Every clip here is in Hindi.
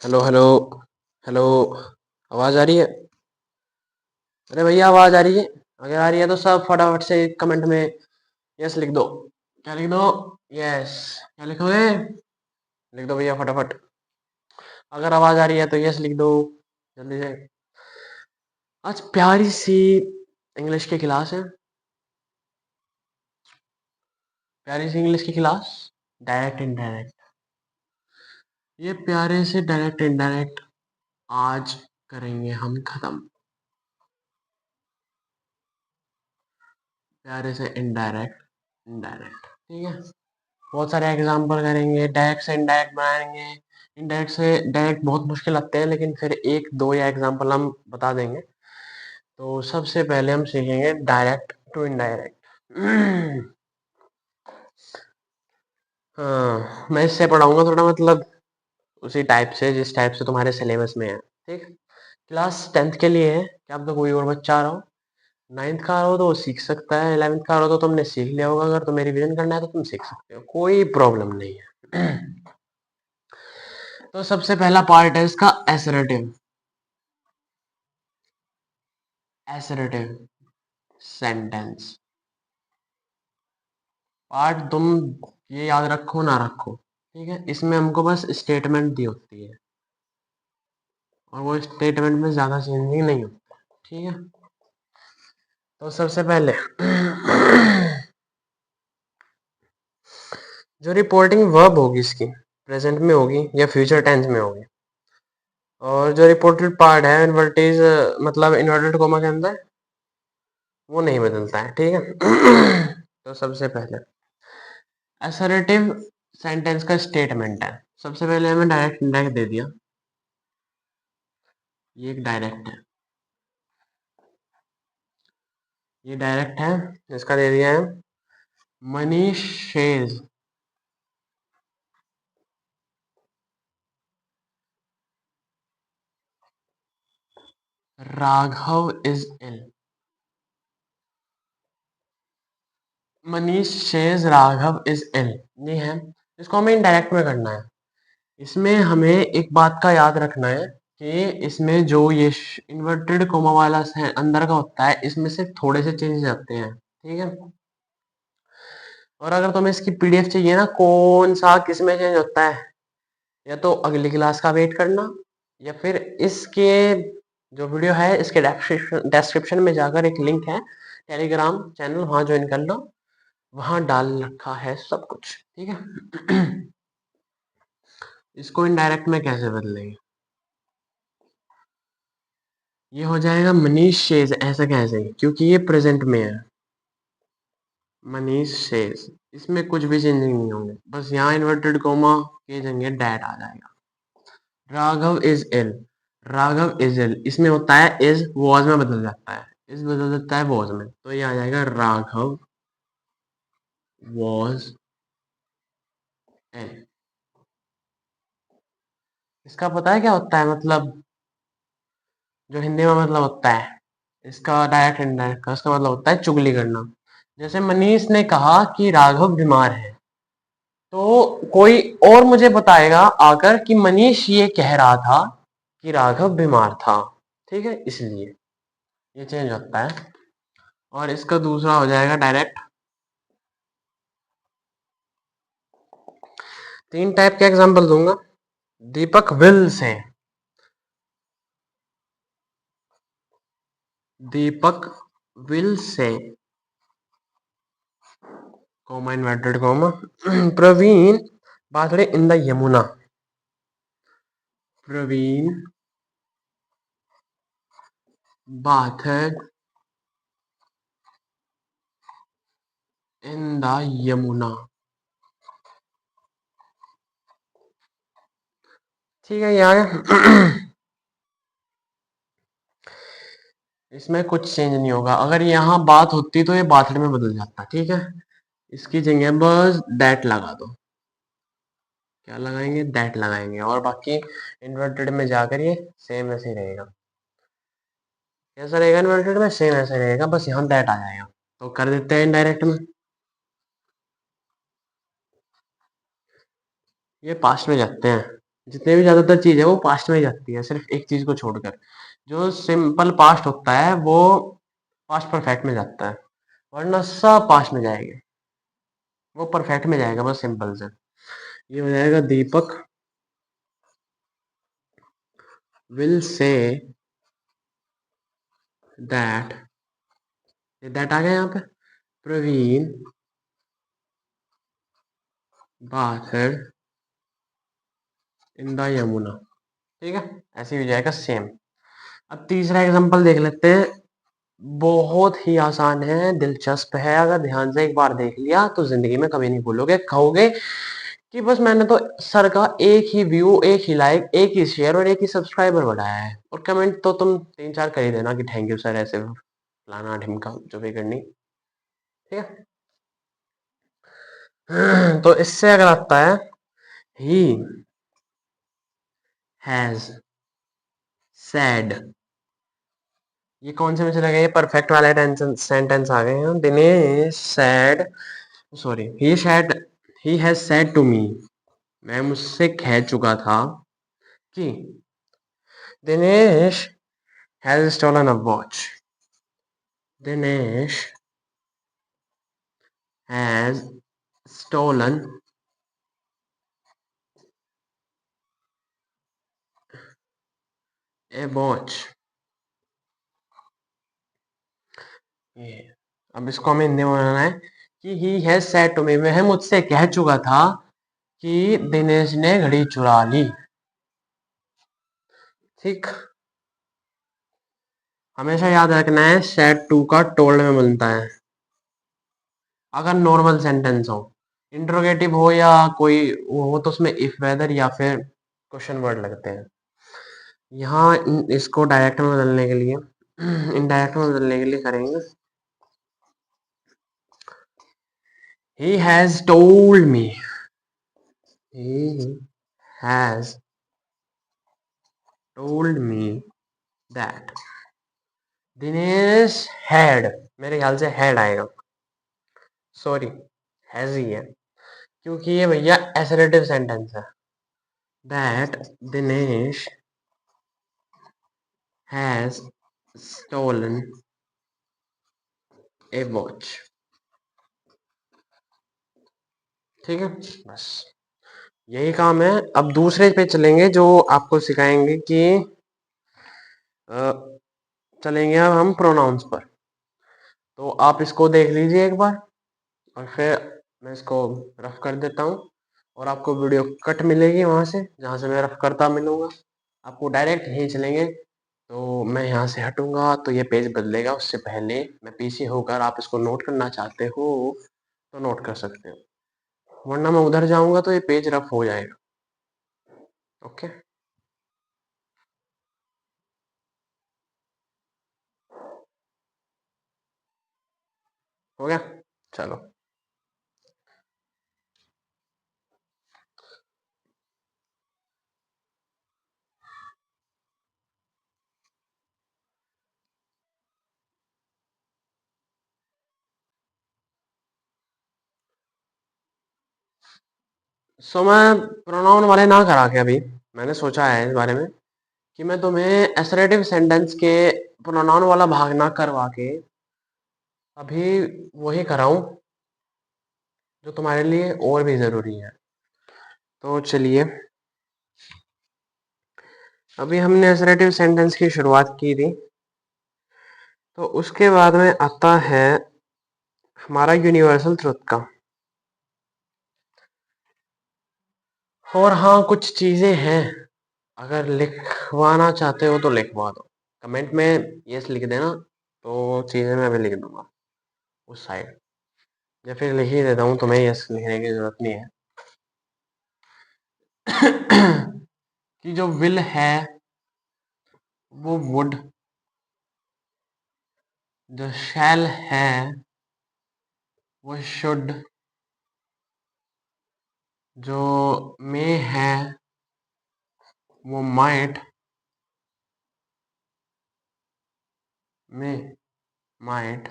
Hello hello hello. आवाज आ रही है? अरे भैया, आवाज आ रही है? अगर आ रही है तो सब फटाफट से कमेंट में यस लिख दो। क्या लिख दो? यस। क्या लिखोगे? लिख दो भैया फटाफट। अगर आवाज आ रही है तो यस लिख दो जल्दी से। आज प्यारी सी इंग्लिश की क्लास है। प्यारी सी इंग्लिश की क्लास। Direct indirect. ये प्यारे से डायरेक्ट इनडायरेक्ट आज करेंगे हम खत्म। प्यारे से इनडायरेक्ट इनडायरेक्ट, ठीक है। बहुत सारे एग्जाम्पल करेंगे, डायरेक्ट से इनडायरेक्ट बनाएंगे। इनडायरेक्ट से डायरेक्ट बहुत मुश्किल लगते हैं, लेकिन फिर एक दो या एग्जाम्पल हम बता देंगे। तो सबसे पहले हम सीखेंगे डायरेक्ट टू इनडायरेक्ट। हाँ, मैं इससे पढ़ाऊंगा थोड़ा, मतलब उसी टाइप से जिस टाइप से तुम्हारे सिलेबस में है, ठीक। क्लास 10th के लिए है। क्या आप तो कोई और बच्चा आ रहा हो? 9th का आ रहा हो तो वो सीख सकता है, 11th का आ रहा हो तो तुमने सीख लिया होगा। अगर तुम्हें रिवीजन करना है तो तुम सीख सकते हो, कोई प्रॉब्लम नहीं है। तो सबसे पहला पार्ट है इसका एसरेटिव। Assertive sentence part. तुम ये याद रखो ना रखो, ठीक है। इसमें हमको बस स्टेटमेंट दी होती है, और वो स्टेटमेंट में ज्यादा चेंजिंग नहीं होता, ठीक है। तो सबसे पहले जो रिपोर्टिंग वर्ब होगी इसकी प्रेजेंट में होगी या फ्यूचर टेंस में होगी। और जो रिपोर्टेड पार्ट है इन्वर्टेज, मतलब इन्वर्टेड कोमा के अंदर, वो नहीं बदलता है, ठीक है। तो सबसे पहले असर्टिव सेंटेंस का स्टेटमेंट है। सबसे पहले हमें डायरेक्ट इंडायरेक्ट दे दिया। ये एक डायरेक्ट है, ये डायरेक्ट है। इसका दे दिया है Manish says Raghav is ill. Manish says Raghav is ill, ये है। इसको हमें इनडायरेक्ट में करना है। इसमें हमें एक बात का याद रखना है कि इसमें जो ये इन्वर्टेड कोमा वाला अंदर का होता है, इसमें से थोड़े से चेंज आते हैं, ठीक है। और अगर तुम्हें इसकी पीडीएफ चाहिए ना, कौन सा किस में चेंज होता है, या तो अगली क्लास का वेट करना, या फिर इसके जो वीडियो है इसके डिस्क्रिप्शन में जाकर एक लिंक है, टेलीग्राम चैनल, वहां ज्वाइन कर लो। वहां डाल रखा है सब कुछ, ठीक है। इसको इनडायरेक्ट में कैसे बदलेंगे? ये हो जाएगा मनीष शेज, ऐसा कैसे? क्योंकि ये प्रेजेंट में है। मनीष शेज, इसमें कुछ भी चेंजिंग नहीं होंगे, बस यहाँ इन्वर्टेड कोमा के जगह डैट आ जाएगा। Raghav is ill, Raghav is ill, इसमें होता है इज, वॉज में बदल जाता है, इज बदल जाता है वॉज में, तो ये आ जाएगा राघव वॉज इल। इसका पता है क्या होता है मतलब? जो हिंदी में मतलब होता है इसका, डायरेक्ट इनडायरेक्ट का इसका मतलब होता है चुगली करना। जैसे मनीष ने कहा कि राघव बीमार है, तो कोई और मुझे बताएगा आकर कि मनीष ये कह रहा था कि राघव बीमार था, ठीक है, इसलिए ये चेंज होता है। और इसका दूसरा हो जाएगा डायरेक्ट। तीन टाइप के एग्जांपल दूंगा। Deepak will say, Deepak will say comma inverted comma Praveen bathed in the Yamuna. Praveen bathed in the Yamuna, ठीक है यार। इसमें कुछ चेंज नहीं होगा। अगर यहाँ बात होती तो ये बाथड़ में बदल जाता, ठीक है। इसकी जगह बस दैट लगा दो। क्या लगाएंगे? दैट लगाएंगे, और बाकी इन्वर्टेड में जाकर ये सेम ऐसे ही रहेगा। कैसा रहेगा इन्वर्टेड में? सेम ऐसे रहेगा, बस यहाँ दैट आ जाएगा। तो कर देते हैं इनडायरेक्ट में। ये पास्ट में जाते हैं, जितने भी ज़्यादातर चीज़ है वो पास्ट में ही जाती है, सिर्फ एक चीज़ को छोड़कर। जो सिंपल पास्ट होता है वो पास्ट परफेक्ट में जाता है, वरना सब पास्ट में जाएंगे। वो परफेक्ट में जाएगा बस सिंपल से। ये हो जाएगा Deepak will say that, that आ गया यहाँ पे, Praveen bathed in the Yamuna. ठीक है, ऐसे ही हो जाएगा सेम। अब तीसरा एग्जांपल देख लेते हैं। बहुत ही आसान है, दिलचस्प है, अगर ध्यान से एक बार देख लिया तो जिंदगी में कभी नहीं भूलोगे, कहोगे कि बस मैंने तो सर का एक ही व्यू, एक ही लाइक, एक ही शेयर और एक ही सब्सक्राइबर बढ़ाया है, और कमेंट तो तुम 3-4 कर ही देना कि थैंक यू सर, ऐसे फलाना ढिमका जो भी करनी। ठीक है। तो इससे अगर आता है ही हैज सैड, ये कौन से में चला गया, ये परफेक्ट वाले सेंटेंस आ गए हैं। Dinesh said, sorry, he has said to me, मैं मुझसे कह चुका था कि Dinesh has stolen a watch, Dinesh has stolen a watch. ये अब इसको हमें हिंदी में बनाना है कि he has said to me, वह मुझसे कह चुका था कि दिनेश ने घड़ी चुरा ली। ठीक, हमेशा याद रखना है सेड टू का टोल्ड में बनता है अगर नॉर्मल सेंटेंस हो। इंट्रोगेटिव हो या कोई वो हो तो उसमें इफ वेदर या फिर क्वेश्चन वर्ड लगते हैं। यहाँ इसको डायरेक्ट में बदलने के लिए इनडायरेक्ट में बदलने के लिए करेंगे he has told me, he has told me that Dinesh had, मेरे ख्याल से हैड आएगा, सॉरी हैज ही है, क्योंकि ये भैया एसरेटिव सेंटेंस है। That Dinesh has stolen a watch. ठीक है, बस यही काम है। अब दूसरे पे चलेंगे जो आपको सिखाएंगे कि चलेंगे अब हम प्रोनाउंस पर। तो आप इसको देख लीजिए एक बार और फिर मैं इसको रफ कर देता हूँ, और आपको वीडियो कट मिलेगी वहां से जहां से मैं रफ करता मिलूंगा। आपको डायरेक्ट यहीं चलेंगे, तो मैं यहाँ से हटूंगा तो ये पेज बदलेगा, उससे पहले मैं पीछे होकर, आप इसको नोट करना चाहते हो तो नोट कर सकते हो, वरना मैं उधर जाऊंगा तो ये पेज रफ हो जाएगा। ओके, हो गया, चलो। सो मैं प्रोनाउन वाले ना करा के अभी मैंने सोचा है इस बारे में कि मैं तुम्हें एसरेटिव सेंटेंस के प्रोनाउन वाला भाग ना करवा के अभी वही कराऊं जो तुम्हारे लिए और भी जरूरी है। तो चलिए, अभी हमने एसरेटिव सेंटेंस की शुरुआत की थी, तो उसके बाद में आता है हमारा यूनिवर्सल ट्रुथ का। और हाँ, कुछ चीजें हैं, अगर लिखवाना चाहते हो तो लिखवा दो, कमेंट में यस लिख देना, तो चीजें मैं अभी लिख दूंगा उस साइड, या फिर लिख ही देता हूँ, तुम्हें यस लिखने की जरूरत नहीं है। कि जो विल है वो वुड, जो शैल है वो शुड, जो मे है वो माइट, मे माइट,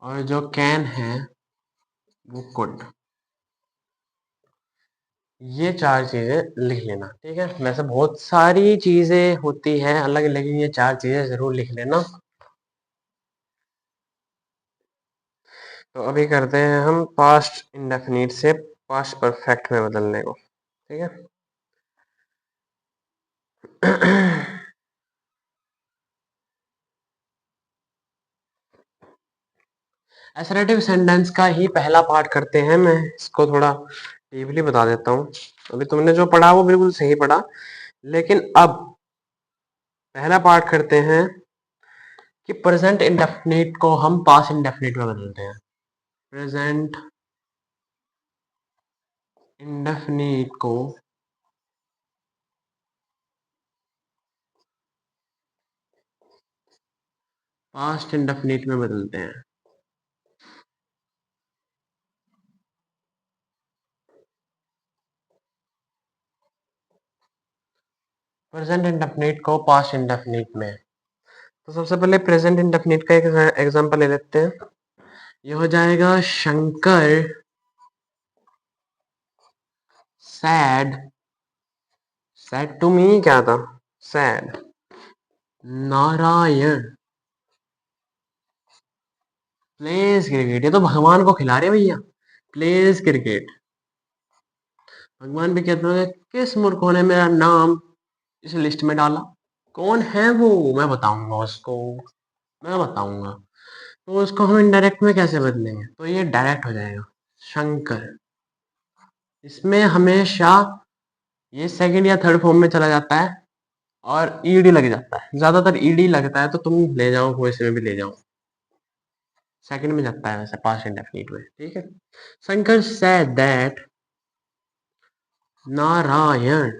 और जो कैन है वो कुड। ये 4 चीज़ें लिख लेना, ठीक है? वैसे बहुत सारी चीज़ें होती हैं अलग, लेकिन ये 4 चीज़ें ज़रूर लिख लेना। तो अभी करते हैं हम पास्ट इंडेफिनिट से पास्ट परफेक्ट में बदलने को, ठीक है? असर्टिव सेंटेंस का ही पहला पार्ट करते हैं। मैं इसको थोड़ा डीपली बता देता हूँ। अभी तुमने जो पढ़ा वो बिल्कुल सही पढ़ा, लेकिन अब पहला पार्ट करते हैं कि प्रेजेंट इंडेफिनिट को हम पास्ट इंडेफिनिट में बदलते हैं। प्रेजेंट इंडेफिनिट को पास्ट इंडेफिनिट में बदलते हैं। प्रेजेंट इंडेफिनिट को पास्ट इंडेफिनिट में। तो सबसे पहले प्रेजेंट इंडेफिनिट का एक एग्जांपल ले लेते हैं। ये हो जाएगा Shankar said, said to me क्या था, सैड नारायण प्लेज क्रिकेट। ये तो भगवान को खिला रहे भैया, प्लेज क्रिकेट। भगवान भी कहते हैं किस मूर्खों ने मेरा नाम इस लिस्ट में डाला, कौन है वो, मैं बताऊंगा उसको, मैं बताऊंगा। तो उसको हम इनडायरेक्ट में कैसे बदलेंगे, तो ये डायरेक्ट हो जाएगा शंकर। इसमें हमेशा ये सेकंड या थर्ड फॉर्म में चला जाता है और ईडी लग जाता है, ज्यादातर ईडी लगता है, तो तुम ले जाओ वैसे में भी ले जाओ, सेकंड में जाता है वैसे पास्ट इंडेफिनिट में, ठीक है? शंकर सेड दैट नारायण,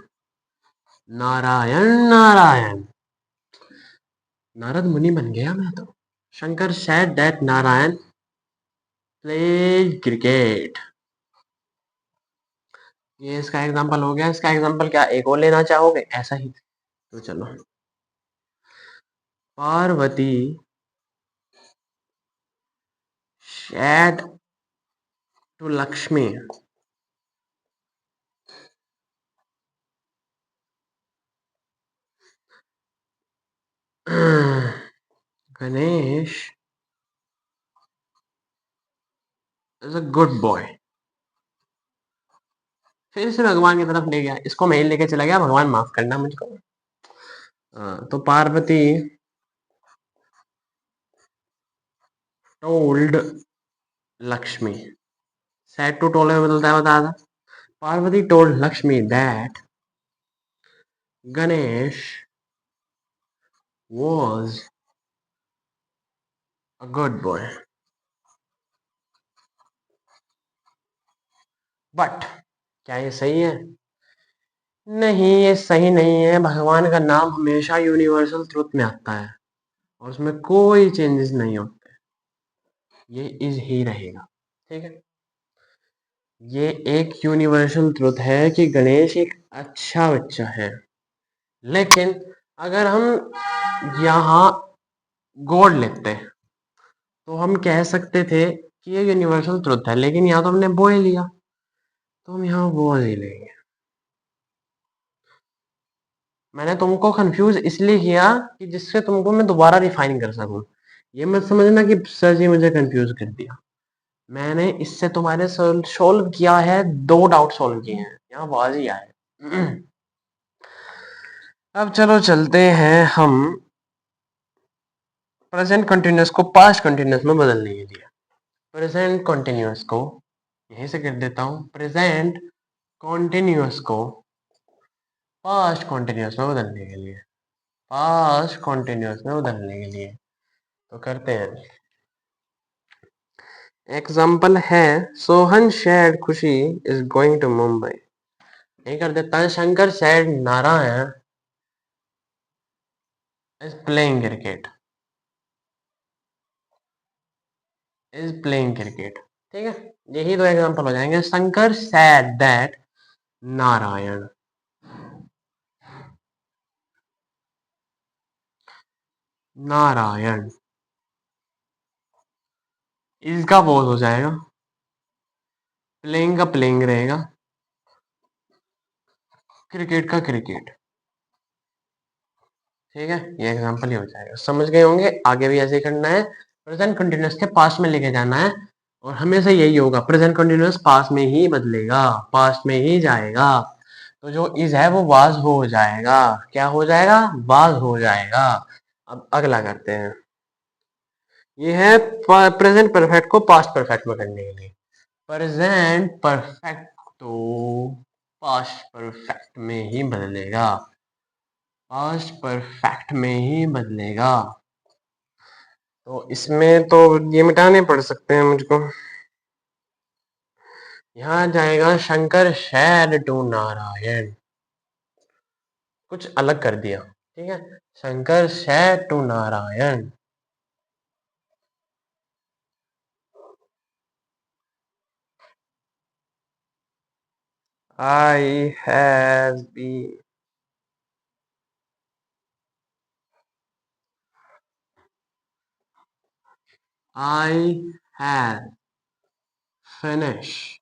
नारायण नारायण, नारद मुनि बन गया मैं तो। Shankar said that Narayan played cricket. ये इसका एग्जांपल हो गया। इसका एग्जांपल क्या एक और लेना चाहोगे ऐसा ही? तो चलो, Parvati said to Lakshmi, Ganesh is a good boy. फिर से भगवान की तरफ ले गया, इसको मैं ही लेके चला गया, भगवान माफ करना मुझको। तो Parvati told Lakshmi, said to told में बदलता है, बता था। Parvati told Lakshmi that Ganesh was a good boy, but क्या ये सही है? नहीं, ये सही नहीं है। भगवान का नाम हमेशा यूनिवर्सल ट्रुथ में आता है और उसमें कोई चेंजेस नहीं होते, ये इज ही रहेगा, ठीक है? ये एक यूनिवर्सल ट्रुथ है कि गणेश एक अच्छा बच्चा है, लेकिन अगर हम यहाँ गॉड लेते हैं तो हम कह सकते थे कि ये यूनिवर्सल ट्रुथ है, लेकिन यहाँ तो हमने बॉय लिया, तो हम यहाँ बॉय ही लेंगे। मैंने तुमको कंफ्यूज इसलिए किया कि जिससे तुमको मैं दोबारा रिफाइन कर सकूं। ये मत समझना कि सर जी मुझे कंफ्यूज कर दिया। मैंने इससे तुम्हारे सोल्व किया है, 2 डाउट सोल्व किए हैं, यहाँ बाज ही आए। अब चलो चलते हैं हम प्रेजेंट कंटिन्यूअस को पास्ट कंटिन्यूअस में बदलने के लिए। प्रेजेंट कंटिन्यूअस को यहीं से कर देता हूँ, प्रेजेंट कंटिन्यूअस को पास्ट कंटिन्यूअस में बदलने के लिए, पास्ट कंटिन्यूअस में बदलने के लिए तो करते हैं। एग्जाम्पल है सोहन शेयर्ड खुशी इज गोइंग टू मुंबई। यही कर देता है Shankar shared Narayan is playing cricket, is playing cricket, ठीक है? यही दो एग्जांपल हो जाएंगे। शंकर सेड दैट नारायण, नारायण इसका बोध हो जाएगा, प्लेइंग का प्लेइंग रहेगा, क्रिकेट का क्रिकेट। ठीक है, ये एग्जांपल ही हो जाएगा, समझ गए होंगे। आगे भी ऐसे ही करना है, प्रेजेंट कंटिन्यूअस के पास्ट में लेके जाना है और हमेशा यही होगा, प्रेजेंट कंटिन्यूअस पास्ट में ही बदलेगा, पास्ट में ही जाएगा। तो जो इज है वो वाज हो जाएगा, क्या हो जाएगा, वाज हो जाएगा। अब अगला करते हैं, ये है प्रेजेंट परफेक्ट को पास्ट परफेक्ट में करने के लिए। प्रेजेंट परफेक्ट तो पास्ट परफेक्ट में ही बदलेगा, पास्ट परफेक्ट में ही बदलेगा। तो इसमें तो ये मिटाने पड़ सकते हैं मुझको। यहाँ जाएगा शंकर शैड टू नारायण, कुछ अलग कर दिया। ठीक है, Shankar said to Narayan. I have been, I have finished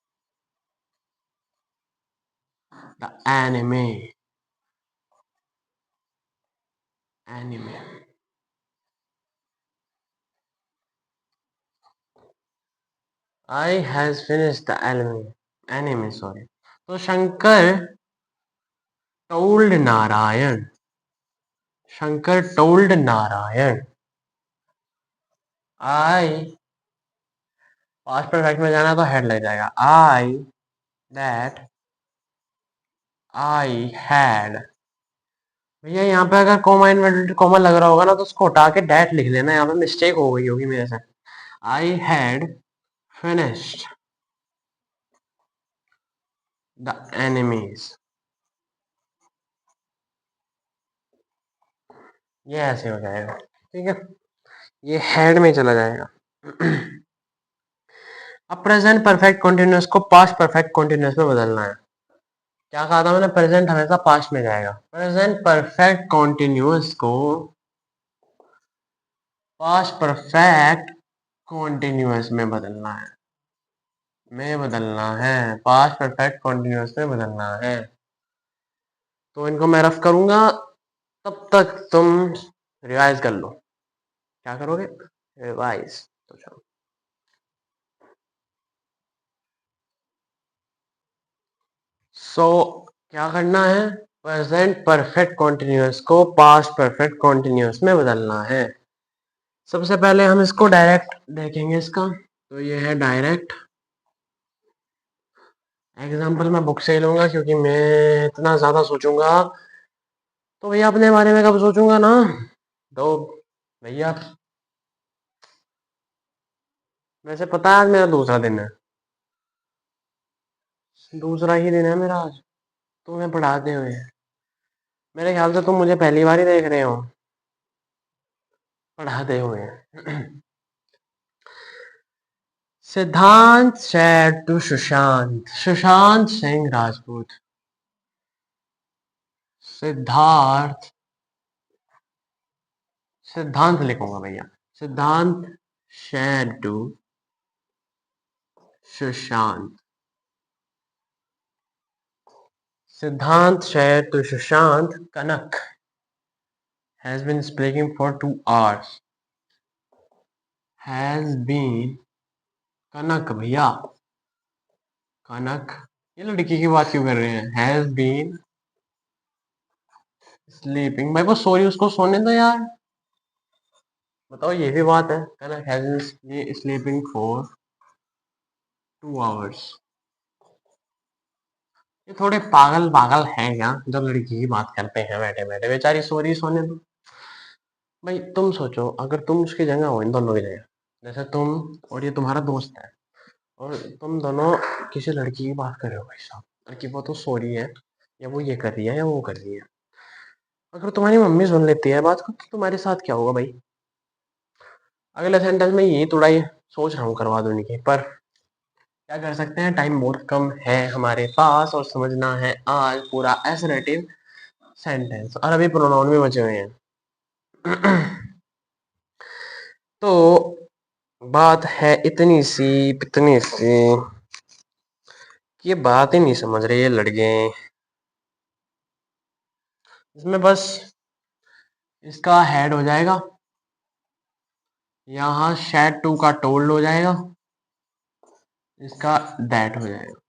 the anime, anime. I has finished the anime, anime sorry. तो Shankar told Narayan, Shankar told Narayan, I past perfect में जाना तो हेड लग जाएगा, आई दैट आई हैड। भैया यहाँ पे अगर कॉमा इन्वर्टेड कॉमा लग रहा होगा ना तो उसको हटा के डैट लिख लेना, यहाँ पे मिस्टेक हो गई होगी मेरे से। I had finished the enemies, ये ऐसे हो जाएगा। ठीक है, ये हेड में चला जाएगा। अब प्रेजेंट परफेक्ट कॉन्टिन्यूस को पास्ट परफेक्ट कॉन्टिन्यूस में बदलना है। क्या कहा था मैंने, प्रेजेंट हमेशा पास्ट में जाएगा, प्रेजेंट परफेक्ट कॉन्टिन्यूस को पास्ट परफेक्ट कॉन्टिन्यूस में बदलना है, में बदलना है, पास्ट परफेक्ट कॉन्टिन्यूस में बदलना है। तो इनको मैं रफ करूंगा, तब तक तुम रिवाइज कर लो। क्या करोगे, रिवाइज। तो चलो, क्या करना है, प्रेजेंट परफेक्ट कॉन्टिन्यूस को पास्ट परफेक्ट कॉन्टिन्यूस में बदलना है। सबसे पहले हम इसको डायरेक्ट देखेंगे इसका, तो ये है डायरेक्ट एग्जाम्पल। मैं बुक से ही लूंगा क्योंकि मैं इतना ज्यादा सोचूंगा तो भैया अपने बारे में कब सोचूंगा ना। तो भैया वैसे पता है आज मेरा दूसरा दिन है, दूसरा ही दिन है मेरा आज तुम्हें पढ़ाते हुए। मेरे ख्याल से तुम मुझे पहली बार ही देख रहे हो पढ़ाते हुए। सिद्धांत said to सुशांत, सुशांत सिंह राजपूत, सिद्धार्थ, सिद्धांत लिखूंगा भैया, सिद्धांत said to सुशांत, सिद्धांत said to Sushant Kanak has been speaking for 2 hours, has been, कनक भैया, कनक, ये लड़की की बात क्यों कर रहे हैं, हैज बीन स्लीपिंग। भाई वो सोरी, उसको सोने दो यार। बताओ, ये भी बात है, Kanak has been sleeping for 2 hours. ये थोड़े पागल पागल हैं क्या, जब लड़की की बात करते हैं बैठे बैठे, बेचारी सोरी सोने दो। भाई तुम सोचो, अगर तुम उसकी जगह हो, इन दोनों की जगह, जैसे तुम और ये तुम्हारा दोस्त है और तुम दोनों किसी लड़की की बात कर रहे हो, भाई साहब लड़की वो तो सो रही है या वो ये कर रही है या वो कर रही है, अगर तुम्हारी मम्मी सुन लेती है बात को तो तुम्हारे साथ क्या होगा भाई। अगले सेंटेंस में यही थोड़ा ये सोच रहा हूँ करवा दूंगी की, पर क्या कर सकते हैं, टाइम बहुत कम है हमारे पास और समझना है आज पूरा एसरेटिव सेंटेंस, और अभी प्रोनाउन भी बचे हुए हैं। तो बात है इतनी सी कि ये बात ही नहीं समझ रहे ये लड़के। इसमें बस इसका हेड हो जाएगा, यहाँ शैड टू का टोल्ड हो जाएगा, इसका दैट हो जाएगा।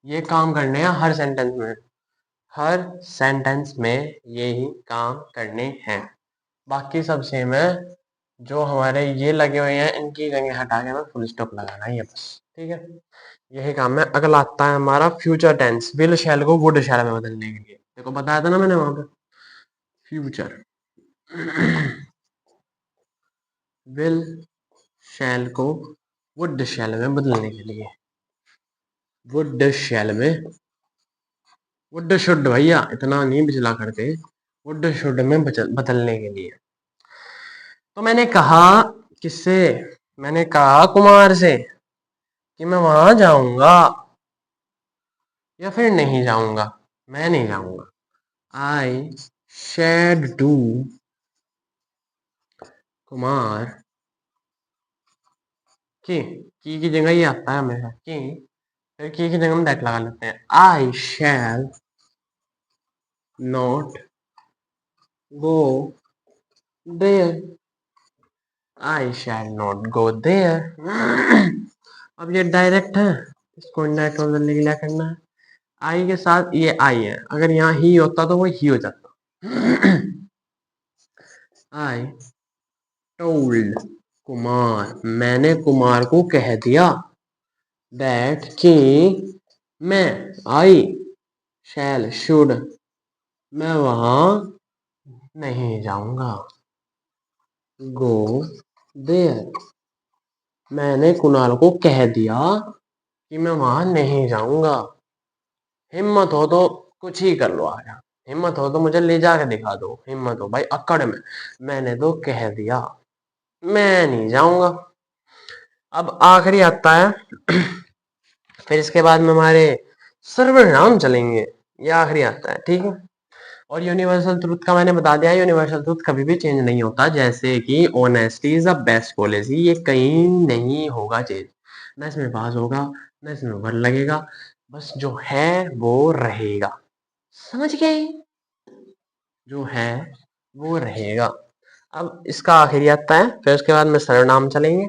ये काम करने हैं हर सेंटेंस में, हर सेंटेंस में यही काम करने हैं। बाकी सब सेम है। जो हमारे ये लगे हुए हैं इनकी जगह हटा के हमें फुल स्टॉप लगाना ही है बस। ठीक है, यही काम है। अगला आता है हमारा फ्यूचर टेंस, विल शैल को वुड शैल में बदलने के लिए। देखो बताया था ना मैंने वहां पे, फ्यूचर विल शैल को वुड शैल में बदलने के लिए, वुड शैल में, वुड शुड भैया इतना नहीं बिचला करते, वुड शुड में बदलने के लिए। तो मैंने कहा किससे, मैंने कहा कुमार से कि मैं वहां जाऊंगा या फिर नहीं जाऊंगा। मैं नहीं जाऊंगा, आई शेड डू कुमार की जगह ये आता है हमेशा कि, फिर की जगह हम दैट लगा लेते हैं। I shall not go there, I shall not go there. अब ये डायरेक्ट है, इसको इनडायरेक्ट बदलने के लिए करना है। आई के साथ ये आई है, अगर यहाँ ही होता तो वो ही हो जाता। आई टोल्ड कुमार, मैंने कुमार को कह दिया, दैट कि मैं, आई शैल शुड, मैं वहां नहीं जाऊंगा, गो देयर, मैंने कुणाल को कह दिया कि मैं वहां नहीं जाऊंगा। हिम्मत हो तो कुछ ही कर लो आया, हिम्मत हो तो मुझे ले जाके दिखा दो, हिम्मत हो भाई अकड़ में, मैंने तो कह दिया मैं नहीं जाऊंगा। अब आखिरी आता है फिर इसके बाद में हमारे सर्वनाम चलेंगे, ये आखिरी आता है। ठीक है, और यूनिवर्सल ट्रूथ का मैंने बता दिया, यूनिवर्सल ट्रूथ कभी भी चेंज नहीं होता, जैसे कि honesty is the best policy, ये कहीं नहीं होगा चेंज, ना इसमें पास होगा ना इसमें वर लगेगा, बस जो है वो रहेगा। समझ गए, जो है वो रहेगा। अब इसका आखिरी आता है, फिर उसके बाद में सर्वनाम चलेंगे।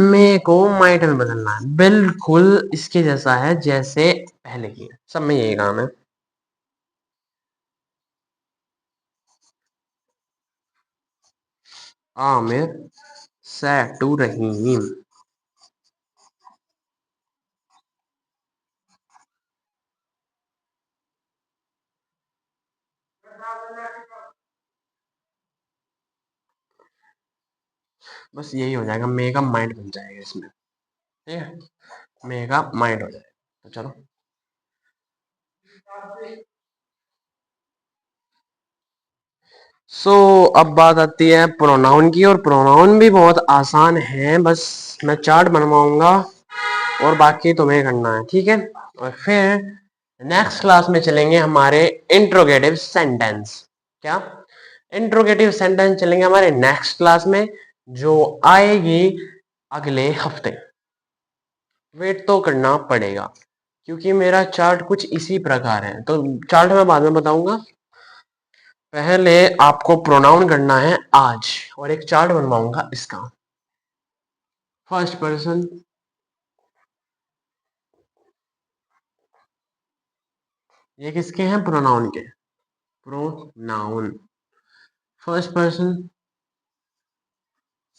मे को माइट में बदलना है, बिल्कुल इसके जैसा है जैसे पहले की, सब में यही काम है। आमिर सैड टू रहीम, बस यही हो जाएगा, मे का माइंड बन जाएगा इसमें। ठीक है, मे का माइंड हो जाएगा। तो चलो, अब बात आती है प्रोनाउन की, और प्रोनाउन भी बहुत आसान है, बस मैं चार्ट बनवाऊंगा और बाकी तुम्हें करना है। ठीक है, और फिर नेक्स्ट क्लास में चलेंगे हमारे इंट्रोगेटिव सेंटेंस। क्या, इंट्रोगेटिव सेंटेंस चलेंगे हमारे नेक्स्ट क्लास में, जो आएगी अगले हफ्ते। वेट तो करना पड़ेगा क्योंकि मेरा चार्ट कुछ इसी प्रकार है, तो चार्ट मैं बाद में बताऊंगा। पहले आपको प्रोनाउन करना है आज, और एक चार्ट बनवाऊंगा इसका। फर्स्ट पर्सन, ये किसके हैं, प्रोनाउन के, pronoun. First person,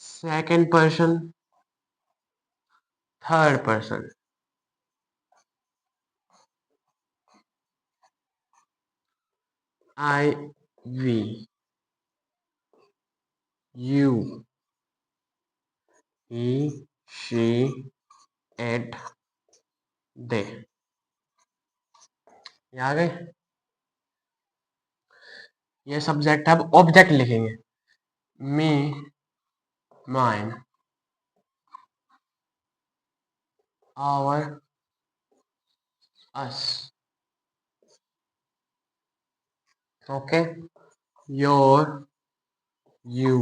second person, third person, I, we, you, he, she, it, they. ये आ गए, ये सब्जेक्ट है। अब ऑब्जेक्ट लिखेंगे, me, mine, our, us, okay, your, you,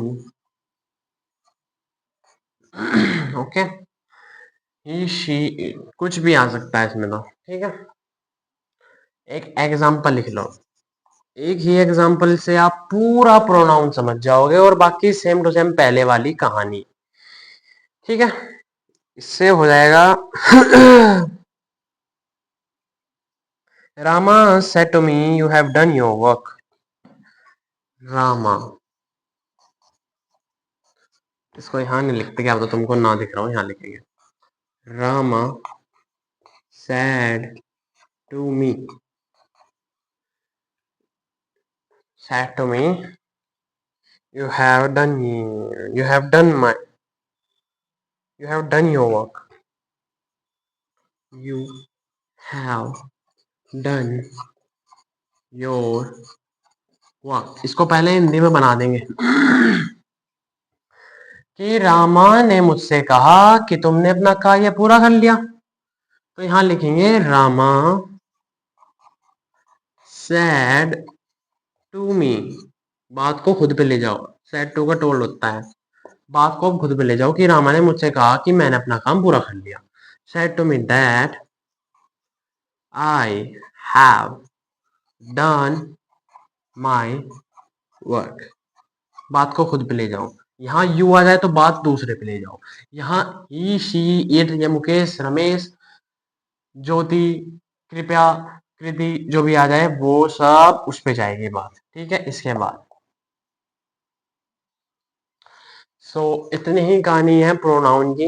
okay, he, she, कुछ भी आ सकता है इसमें तो। ठीक है, एक एग्जाम्पल लिख लो, एक ही एग्जाम्पल से आप पूरा प्रोनाउन समझ जाओगे और बाकी सेम टू सेम पहले वाली कहानी। ठीक है, इससे हो जाएगा। Rama said to me you have done your work. Rama, इसको यहां नहीं लिखते, क्या तो तुमको ना दिख रहा हूं, यहां लिखेंगे। Rama said to me, said to me, you have done, you have done my, you have done your work. You have done your work. इसको पहले हिंदी में बना देंगे कि रामा ने मुझसे कहा कि तुमने अपना कार्य पूरा कर लिया। तो यहां लिखेंगे रामा said to me। बात को खुद पे ले जाओ, said to का टोल्ड होता है। बात को अब खुद पे ले जाओ कि रामा ने मुझसे कहा कि मैंने अपना काम पूरा कर लिया। said to me that I have done my work। बात को खुद पे ले जाओ, यहाँ यू आ जाए तो बात दूसरे पे ले जाओ। यहाँ ही, शी, इट या मुकेश, रमेश, ज्योति, कृपया, कृति जो भी आ जाए वो सब उस पे जाएगी बात। ठीक है, इसके बाद इतनी ही कहानी है प्रोनाउन की।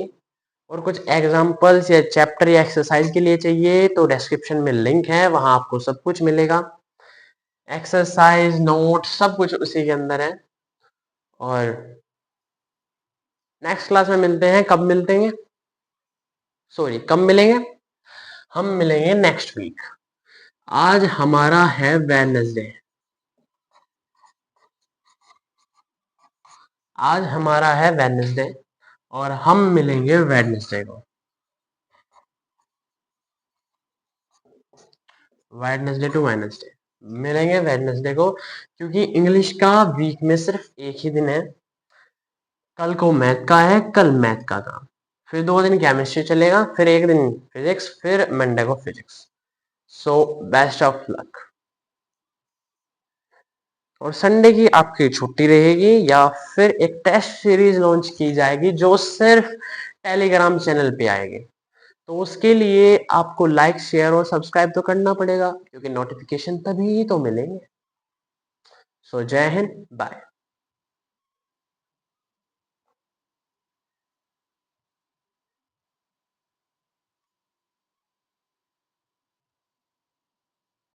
और कुछ एग्जांपल्स या चैप्टर या एक्सरसाइज के लिए चाहिए तो डिस्क्रिप्शन में लिंक है, वहां आपको सब कुछ मिलेगा। एक्सरसाइज, नोट, सब कुछ उसी के अंदर है। और नेक्स्ट क्लास में मिलते हैं। कब मिलते हैं, सॉरी कब मिलेंगे, हम मिलेंगे नेक्स्ट वीक। आज हमारा है वेडनेसडे, आज हमारा है वेडनेसडे और हम मिलेंगे वेडनेसडे को, वेडनेसडे टू वेडनेसडे मिलेंगे वेडनेसडे को, क्योंकि इंग्लिश का वीक में सिर्फ एक ही दिन है। कल को मैथ का है, कल मैथ का था, फिर 2 दिन केमिस्ट्री चलेगा, फिर एक दिन फिजिक्स, फिर मंडे को physics. So best of luck. और संडे की आपकी छुट्टी रहेगी या फिर एक टेस्ट सीरीज लॉन्च की जाएगी जो सिर्फ टेलीग्राम चैनल पे आएगी। तो उसके लिए आपको लाइक, शेयर और सब्सक्राइब तो करना पड़ेगा, क्योंकि नोटिफिकेशन तभी तो मिलेंगे। सो जय हिंद, बाय।